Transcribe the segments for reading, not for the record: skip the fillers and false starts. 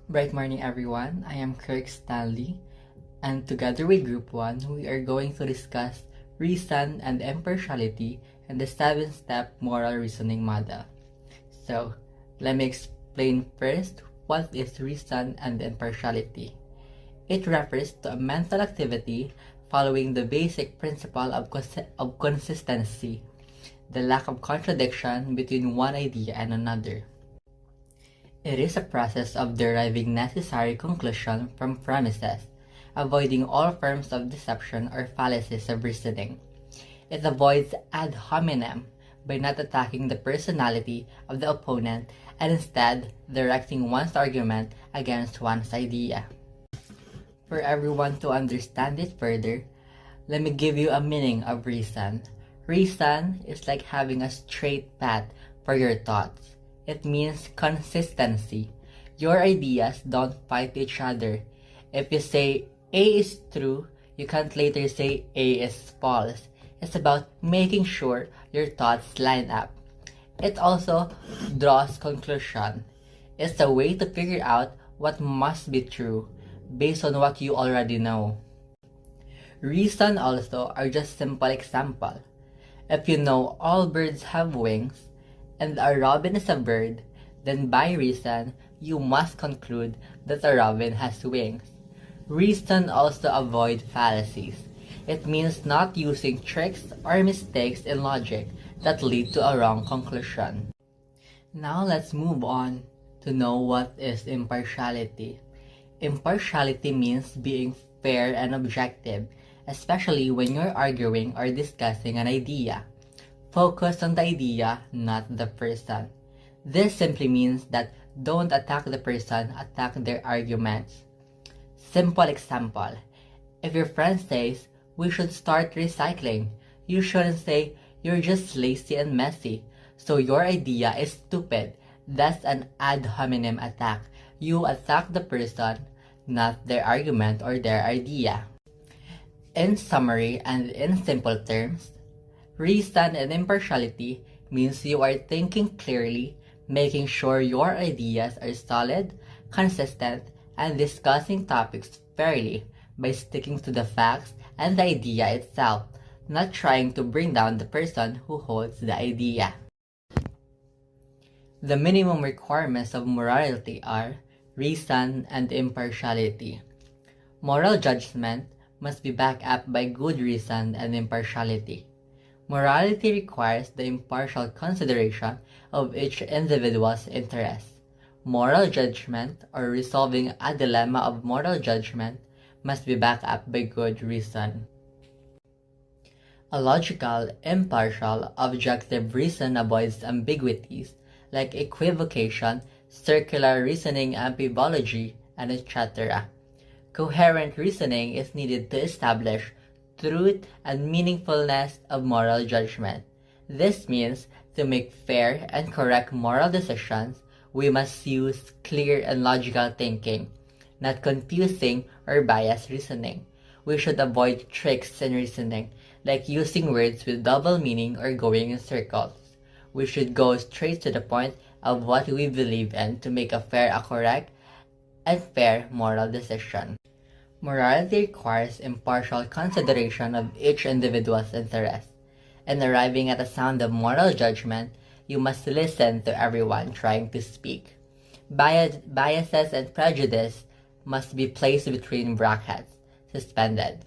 Bright morning, everyone. I am Kirk Stanley, and together with Group 1, we are going to discuss reason and impartiality and the 7-step moral reasoning model. So, let me explain first what is reason and impartiality. It refers to a mental activity following the basic principle of consistency, the lack of contradiction between one idea and another. It is a process of deriving necessary conclusion from premises, avoiding all forms of deception or fallacies of reasoning. It avoids ad hominem by not attacking the personality of the opponent and instead directing one's argument against one's idea. For everyone to understand it further, let me give you a meaning of reason. Reason is like having a straight path for your thoughts. It means consistency. Your ideas don't fight each other. If you say A is true, you can't later say A is false. It's about making sure your thoughts line up. It also draws conclusion. It's a way to figure out what must be true based on what you already know. Reason also are just simple example. If you know all birds have wings, and a robin is a bird, then by reason, you must conclude that a robin has wings. Reason also avoid fallacies. It means not using tricks or mistakes in logic that lead to a wrong conclusion. Now let's move on to know what is impartiality. Impartiality means being fair and objective, especially when you're arguing or discussing an idea. Focus on the idea, not the person. This simply means that don't attack the person, attack their arguments. Simple example. If your friend says, we should start recycling, you shouldn't say, you're just lazy and messy, so your idea is stupid. That's an ad hominem attack. You attack the person, not their argument or their idea. In summary and in simple terms, reason and impartiality means you are thinking clearly, making sure your ideas are solid, consistent, and discussing topics fairly by sticking to the facts and the idea itself, not trying to bring down the person who holds the idea. The minimum requirements of morality are reason and impartiality. Moral judgment must be backed up by good reason and impartiality. Morality requires the impartial consideration of each individual's interests. Moral judgment, or resolving a dilemma of moral judgment, must be backed up by good reason. A logical, impartial, objective reason avoids ambiguities like equivocation, circular reasoning, amphibology, and etc. Coherent reasoning is needed to establish truth and meaningfulness of moral judgment. This means to make fair and correct moral decisions, we must use clear and logical thinking, not confusing or biased reasoning. We should avoid tricks in reasoning, like using words with double meaning or going in circles. We should go straight to the point of what we believe in to make a correct, and fair moral decision. Morality requires impartial consideration of each individual's interests. In arriving at a sound of moral judgment, you must listen to everyone trying to speak. Biases and prejudice must be placed between brackets, suspended.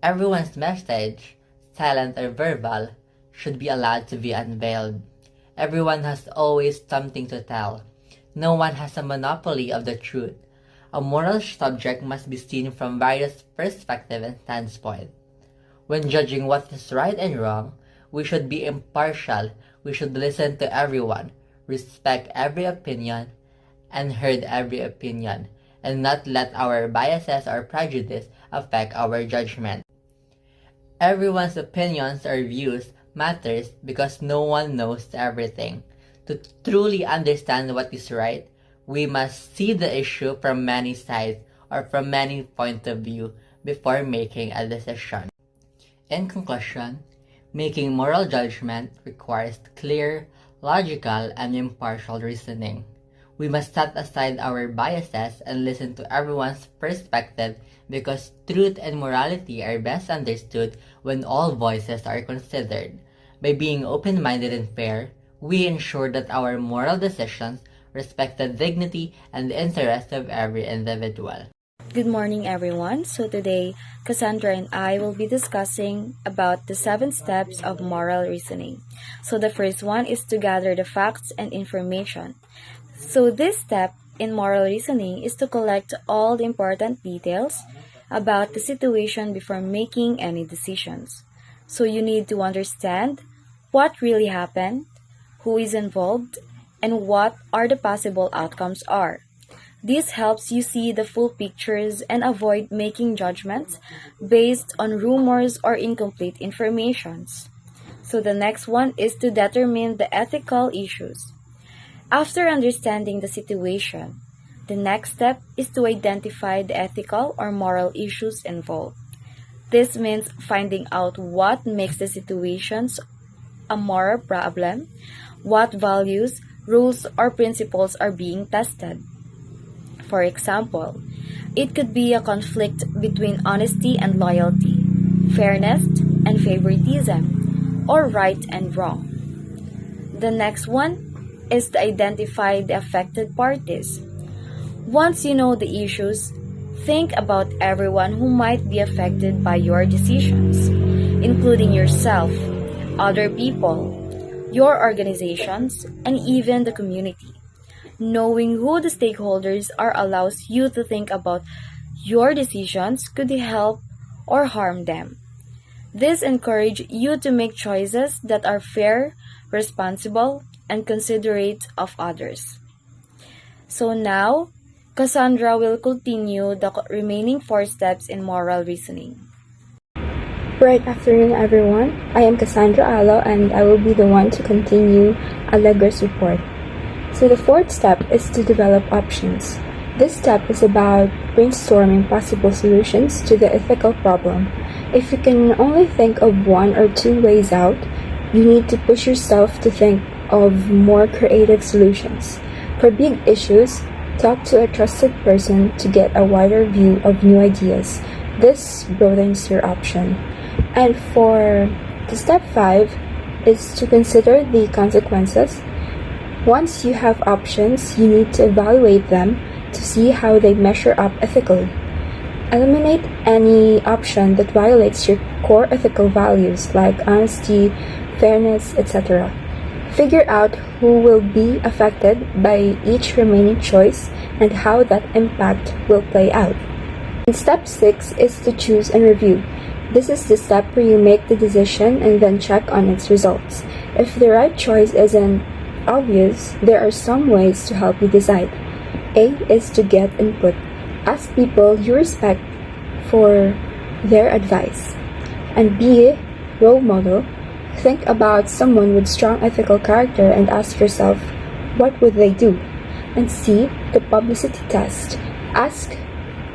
Everyone's message, silent or verbal, should be allowed to be unveiled. Everyone has always something to tell. No one has a monopoly of the truth. A moral subject must be seen from various perspectives and standpoints. When judging what is right and wrong, we should be impartial. We should listen to everyone, respect every opinion, and heard every opinion, and not let our biases or prejudice affect our judgment. Everyone's opinions or views matters because no one knows everything. To truly understand what is right, we must see the issue from many sides or from many points of view before making a decision. In conclusion, making moral judgment requires clear, logical, and impartial reasoning. We must set aside our biases and listen to everyone's perspective because truth and morality are best understood when all voices are considered. By being open-minded and fair, we ensure that our moral decisions respect the dignity and the interest of every individual. Good morning, everyone. So today, Cassandra and I will be discussing about the 7 steps of moral reasoning. So the first one is to gather the facts and information. So this step in moral reasoning is to collect all the important details about the situation before making any decisions. So you need to understand what really happened, who is involved, and what are the possible outcomes are. This helps you see the full pictures and avoid making judgments based on rumors or incomplete informations. So the next one is to determine the ethical issues. After understanding the situation, the next step is to identify the ethical or moral issues involved. This means finding out what makes the situations a moral problem, what values, rules, or principles are being tested. For example, it could be a conflict between honesty and loyalty, fairness and favoritism, or right and wrong. The next one is to identify the affected parties. Once you know the issues, think about everyone who might be affected by your decisions, including yourself, other people, your organizations, and even the community. Knowing who the stakeholders are allows you to think about your decisions could help or harm them. This encourages you to make choices that are fair, responsible, and considerate of others. So now, Cassandra will continue the remaining 4 steps in moral reasoning. Good afternoon, everyone. I am Cassandra Alo, and I will be the one to continue Allegra's report. So the 4th step is to develop options. This step is about brainstorming possible solutions to the ethical problem. If you can only think of 1 or 2 ways out, you need to push yourself to think of more creative solutions. For big issues, talk to a trusted person to get a wider view of new ideas. This broadens your option. And for the step 5 is to consider the consequences. Once you have options, you need to evaluate them to see how they measure up ethically. Eliminate any option that violates your core ethical values like honesty, fairness, etc. Figure out who will be affected by each remaining choice and how that impact will play out. And step 6 is to choose and review. This is the step where you make the decision and then check on its results. If the right choice isn't obvious, there are some ways to help you decide. A is to get input. Ask people you respect for their advice. And B, role model. Think about someone with strong ethical character and ask yourself, what would they do? And C, the publicity test. Ask,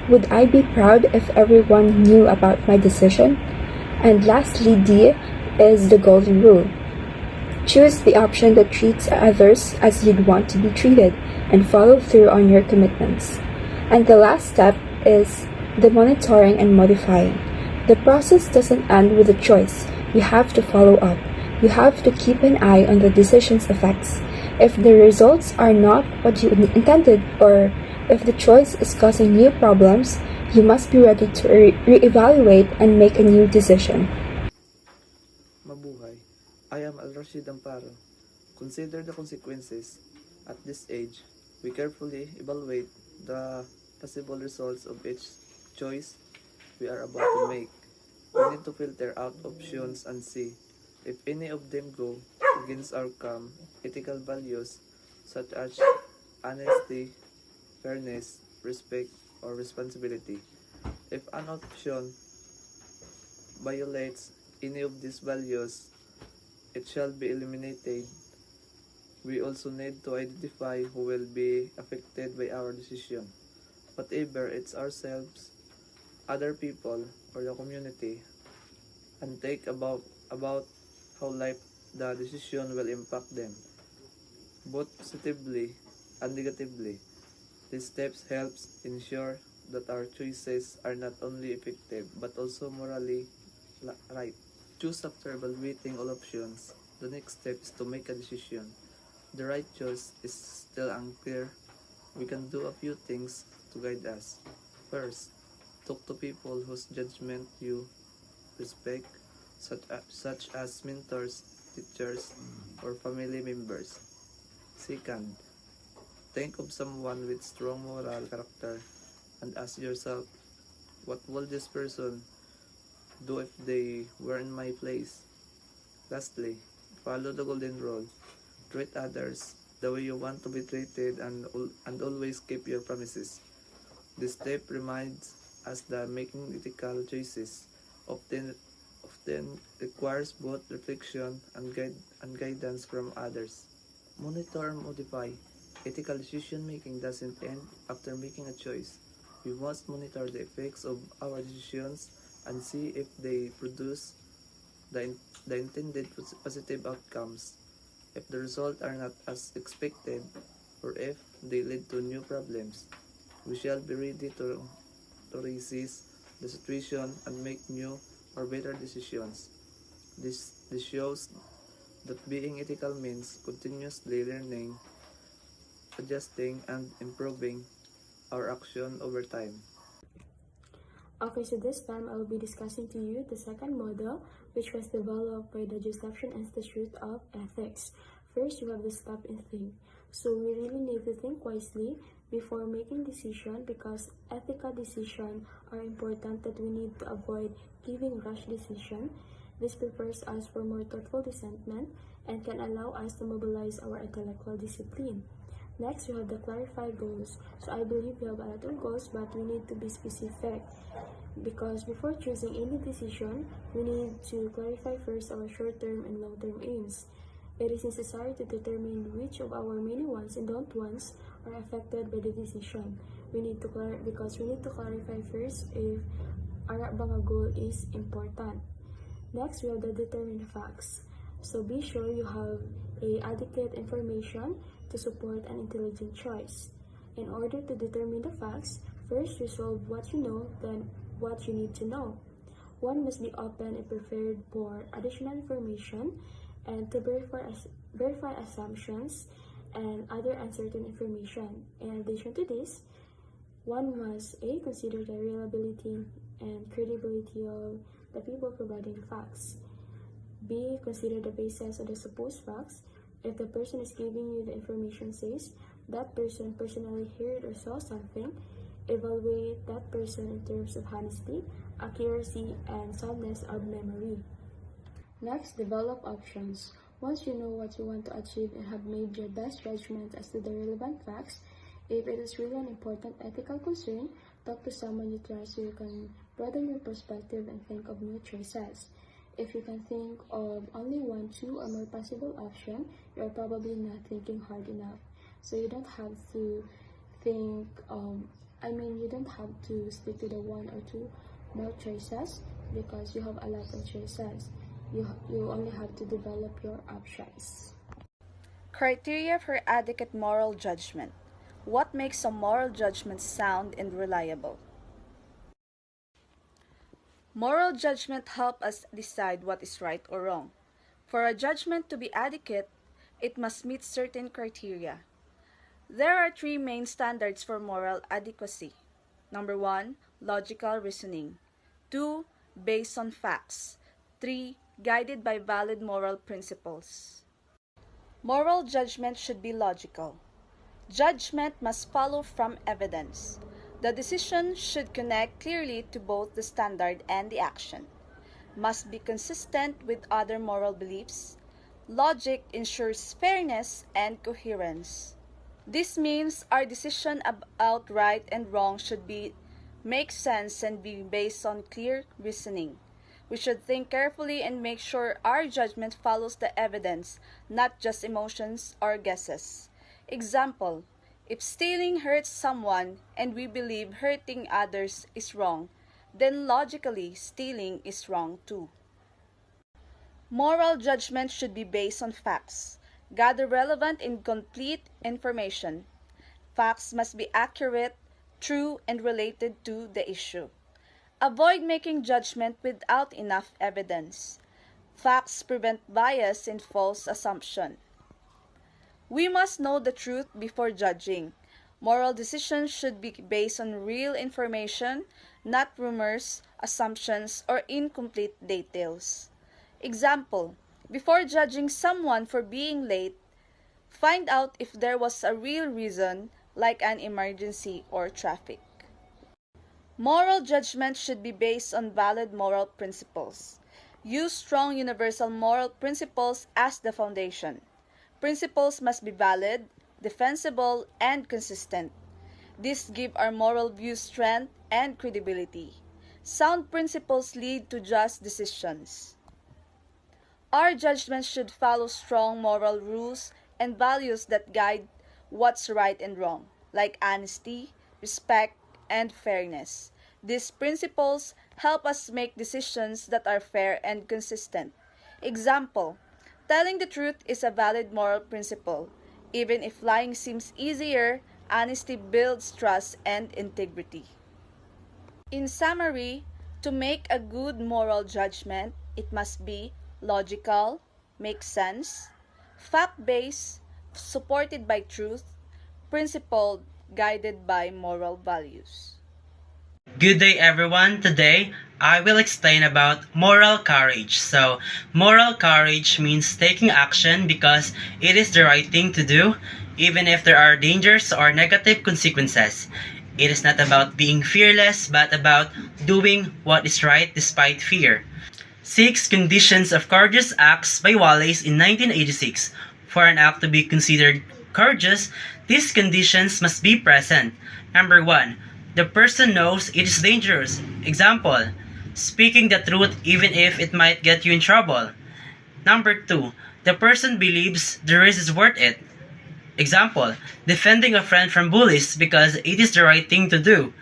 would I be proud if everyone knew about my decision? And lastly, D is the golden rule. Choose the option that treats others as you'd want to be treated and follow through on your commitments. And the last step is the monitoring and modifying. The process doesn't end with a choice. You have to follow up. You have to keep an eye on the decision's effects. If the results are not what you intended or if the choice is causing new problems, you must be ready to re-evaluate and make a new decision. Mabuhay. I am Al-Rashid Amparo. Consider the consequences. At this age, we carefully evaluate the possible results of each choice we are about to make. We need to filter out options and see if any of them go against our calm ethical values such as honesty, fairness, respect, or responsibility. If an option violates any of these values, it shall be eliminated. We also need to identify who will be affected by our decision, whatever it's ourselves, other people, or the community, and think about how life the decision will impact them, both positively and negatively. These steps helps ensure that our choices are not only effective but also morally right. Choose after evaluating all options. The next step is to make a decision. The right choice is still unclear. We can do a few things to guide us. First, talk to people whose judgment you respect, such as mentors, teachers, or family members. Second, think of someone with strong moral character and ask yourself, what will this person do if they were in my place? Lastly, follow the golden rule. Treat others the way you want to be treated and always keep your promises. This step reminds us that making ethical choices often requires both reflection and guidance from others. Monitor and modify. Ethical decision making doesn't end after making a choice. We must monitor the effects of our decisions and see if they produce the intended positive outcomes. If the results are not as expected, or if they lead to new problems, we shall be ready to resist the situation and make new or better decisions. This shows that being ethical means continuously learning, adjusting, and improving our action over time. Okay, so this time I will be discussing to you the second model, which was developed by the Josephson Institute of Ethics. First, you have to stop and think. So we really need to think wisely before making decision, because ethical decisions are important, that we need to avoid giving rash decision. This prepares us for more thoughtful discernment and can allow us to mobilize our intellectual discipline. Next, you have the clarify goals. So I believe we have a lot of goals, but we need to be specific, because before choosing any decision, we need to clarify first our short-term and long-term aims. It is necessary to determine which of our many wants and don't wants are affected by the decision. We need to clarify first if our mga goal is important. Next, we have the determine facts. So be sure you have adequate information to support an intelligent choice. In order to determine the facts, first resolve what you know, then what you need to know. One must be open and prepared for additional information and to verify assumptions and other uncertain information. In addition to this, one must consider the reliability and credibility of the people providing the facts. B. Consider the basis of the supposed facts. If the person is giving you the information says that person personally heard or saw something, evaluate that person in terms of honesty, accuracy, and soundness of memory. Next, develop options. Once you know what you want to achieve and have made your best judgment as to the relevant facts, if it is really an important ethical concern, talk to someone you trust so you can broaden your perspective and think of new choices. If you can think of only one, two, or more possible options, you are probably not thinking hard enough. So you don't have to think, you don't have to stick to the one or two more choices, because you have a lot of choices. You only have to develop your options. Criteria for adequate moral judgment. What makes a moral judgment sound and reliable? Moral judgment helps us decide what is right or wrong. For a judgment to be adequate, it must meet certain criteria. There are three main standards for moral adequacy. Number 1, logical reasoning. 2, based on facts. 3, guided by valid moral principles. Moral judgment should be logical. Judgment must follow from evidence. The decision should connect clearly to both the standard and the action. Must be consistent with other moral beliefs. Logic ensures fairness and coherence. This means our decision about right and wrong should make sense and be based on clear reasoning. We should think carefully and make sure our judgment follows the evidence, not just emotions or guesses. Example, if stealing hurts someone and we believe hurting others is wrong, then logically stealing is wrong too. Moral judgment should be based on facts. Gather relevant and complete information. Facts must be accurate, true, and related to the issue. Avoid making judgment without enough evidence. Facts prevent bias and false assumption. We must know the truth before judging. Moral decisions should be based on real information, not rumors, assumptions, or incomplete details. Example, before judging someone for being late, find out if there was a real reason, like an emergency or traffic. Moral judgment should be based on valid moral principles. Use strong universal moral principles as the foundation. Principles must be valid, defensible, and consistent. These give our moral views strength and credibility. Sound principles lead to just decisions. Our judgments should follow strong moral rules and values that guide what's right and wrong, like honesty, respect, and fairness. These principles help us make decisions that are fair and consistent. Example, telling the truth is a valid moral principle. Even if lying seems easier, honesty builds trust and integrity. In summary, to make a good moral judgment, it must be logical, make sense, fact-based, supported by truth, principled, guided by moral values. Good day everyone. Today, I will explain about moral courage. So, moral courage means taking action because it is the right thing to do, even if there are dangers or negative consequences. It is not about being fearless, but about doing what is right despite fear. 6 Conditions of Courageous Acts by Wallace in 1986. For an act to be considered courageous, these conditions must be present. Number 1. The person knows it is dangerous. Example, speaking the truth even if it might get you in trouble. Number 2. The person believes the risk is worth it. Example, defending a friend from bullies because it is the right thing to do.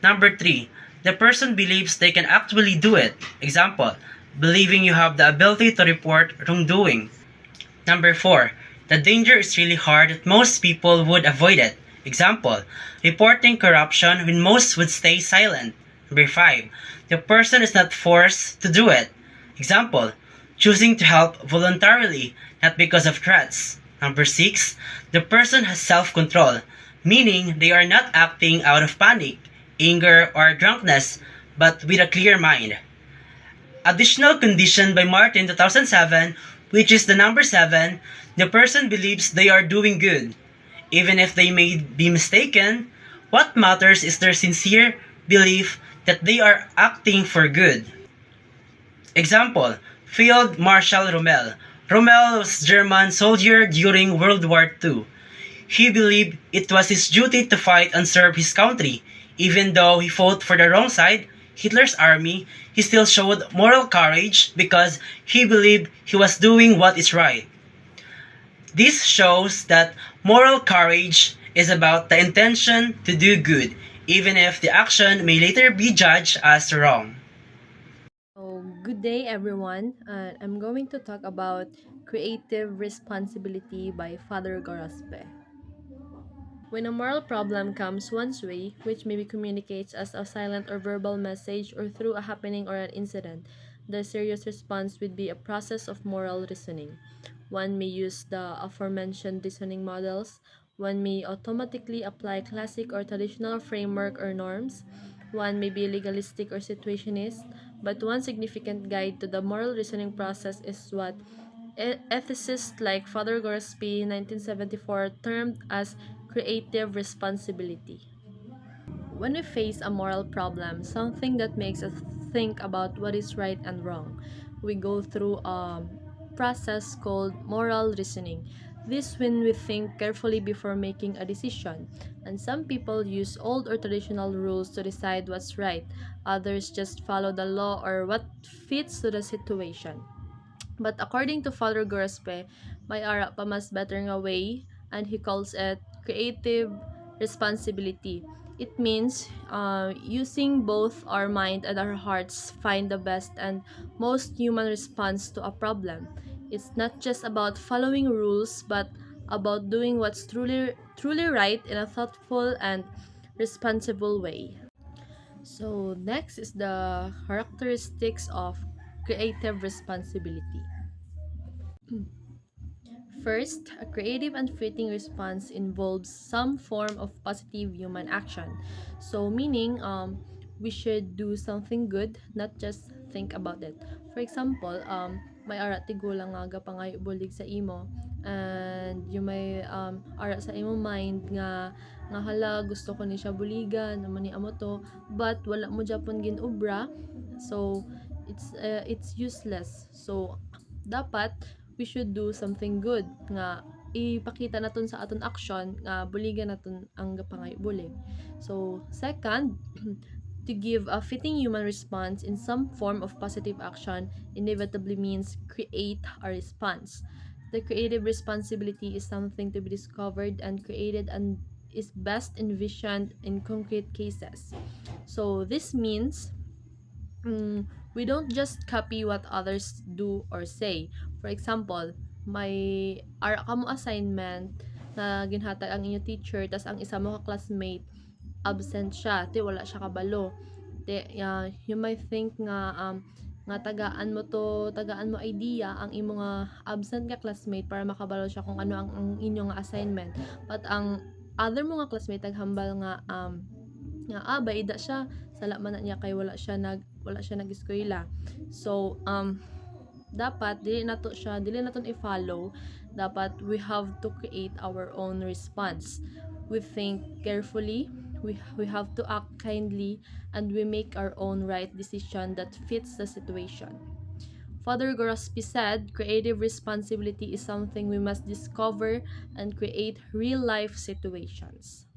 Number 3. The person believes they can actually do it. Example, believing you have the ability to report wrongdoing. Number 4. The danger is really hard that most people would avoid it. Example, reporting corruption when most would stay silent. Number 5. The person is not forced to do it. Example, choosing to help voluntarily, not because of threats. Number 6. The person has self-control, meaning they are not acting out of panic, anger, or drunkenness, but with a clear mind. Additional condition by Martin 2007, which is the number 7, the person believes they are doing good. Even if they may be mistaken, what matters is their sincere belief that they are acting for good. Example, Field Marshal Rommel. Rommel was a German soldier during World War II. He believed it was his duty to fight and serve his country. Even though he fought for the wrong side, Hitler's army, he still showed moral courage because he believed he was doing what is right. This shows that moral courage is about the intention to do good, even if the action may later be judged as wrong. Good day, everyone. I'm going to talk about Creative Responsibility by Father Gorospe. When a moral problem comes one's way, which maybe communicates as a silent or verbal message or through a happening or an incident, the serious response would be a process of moral reasoning. One may use the aforementioned reasoning models. One may automatically apply classic or traditional framework or norms. One may be legalistic or situationist. But one significant guide to the moral reasoning process is what ethicists like Father Gorospe 1974 termed as creative responsibility. When we face a moral problem, something that makes us think about what is right and wrong, we go through a process called moral reasoning. This when we think carefully before making a decision, and some people use old or traditional rules to decide what's right. Others just follow the law or what fits to the situation. But according to Father Gorospe, may ara pa mas better nga way, and he calls it creative responsibility. It means using both our mind and our hearts find the best and most human response to a problem. It's not just about following rules, but about doing what's truly right in a thoughtful and responsible way. So next is the characteristics of creative responsibility. First, a creative and fitting response involves some form of positive human action. So, meaning, we should do something good, not just think about it. For example, may ara tigulang nga gapangayo bulig sa imo, and yung may ara sa imo mind nga hala gusto ko ni siya buligan naman ni amo to, but wala mo japon ginubra, so it's useless. So dapat we should do something good nga ipakita naton sa aton action nga buligan naton ang gapangayo bulig. So second, to give a fitting human response in some form of positive action inevitably means create a response. The creative responsibility is something to be discovered and created and is best envisioned in concrete cases. So this means we don't just copy what others do or say. For example, may ara ka mo assignment na ginhatag ang inyo teacher, tas ang isa mo ka classmate absent siya, te wala siya kabalo. You might think nga tagaan mo idea ang imo nga absent ka classmate para makabalo siya kung ano ang inyong assignment. But ang other mo nga classmate naghambal nga baida siya sala man na niya kay wala siya nag-eskwela. So dapat dili naton i-follow. Dapat we have to create our own response. We think carefully, we have to act kindly, and we make our own right decision that fits the situation. Father Gorospi said, creative responsibility is something we must discover and create real life situations.